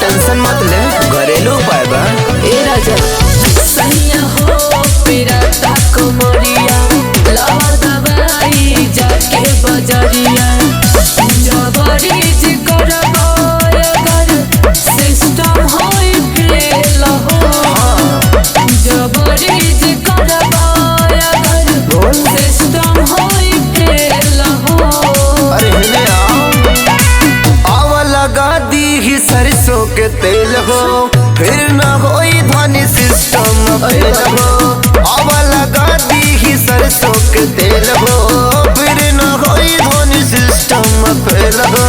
Tension मत ले, घरेलू उपाय बा। ए राजा सैया हो मेरा ताको मोरिया लावा दवाई जाके बजरिया जबरी जी करबो अगर सिस्टम होई फेल हो जबरी जी करबो अगर सिस्टम होई फेल हो। अरे हेले आवा लगा दी ही सरसों के तेल हो, फिर न होई ध्वनि सिस्टम फेल हो। आवा लगा दी ही सरसों के तेल हो, फिर न होई ध्वनि सिस्टम फेल हो।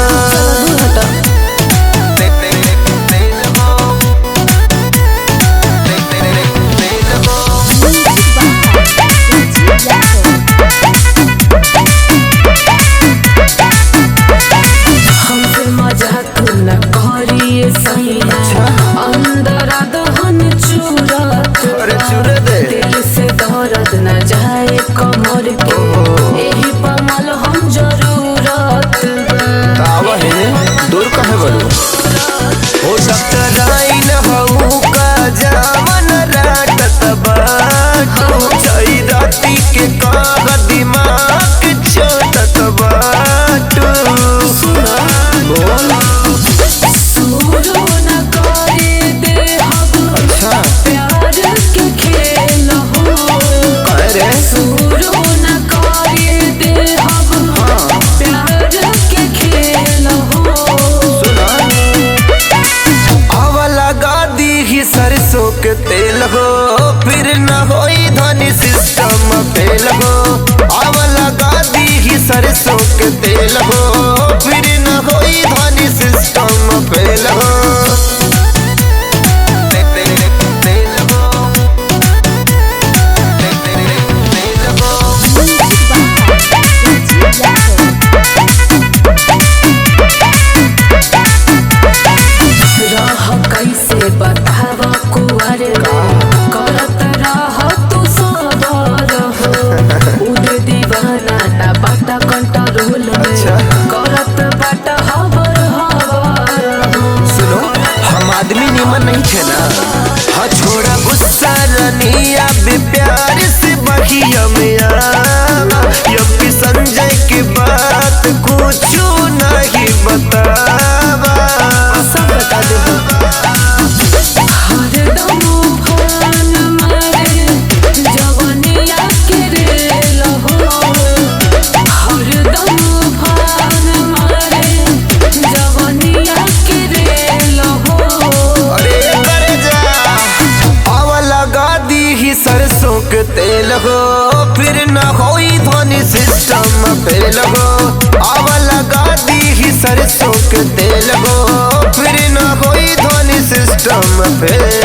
हमसे मजाक न करिए सैया अंदर दहन चूरत अरे चूरे दे। दिल से दर्द न जाए कमर के एही पमल हम जरूरत बा। आवा है दूर कहे बड़ू हो डॉक्टर आइन हऊ का जावन राटत बाटू छई राती के काग दिमाग छोटत बाटू। बोल शुरू न करे दे हम अच्छा प्यार के खेल हो कहे रे शुरू न करे दे हम प्यार के खेल हो। सुना आवा लगा दी ही सरसों के तेल हो, फिर न होई ध्वनि सिस्टम फेल हो। आवा लगा दी ही सरसों के तेल हो, फिर न होई ध्वनि सिस्टम फेल हो। रह कैसे बतावा कुंवर करत रह तू सबर हो उदे दीवाना ना बाटा कंट्रोल में अच्छा। करत बाटा हबर हबर हो। सुनो हम आदमी निमन नहीं थे ना, हाँ छोड़ा गुस्सा रनिया भी प्यार से बहिया में यप्पी संजय की बात कुछ नहीं बतावा। सब बता दे हरदम उफान मारे जवनिया के रेल हो हरदम उफान मारे जवनिया के रेल हो। अरे करे जा आवा लगा दी ही सरसों के तेल हो, फिर न होई ध्वनि सिस्टम फेल हो। आवा लगा दी ही सरसों के तेल हो, फिर न होई ध्वनि सिस्टम फेल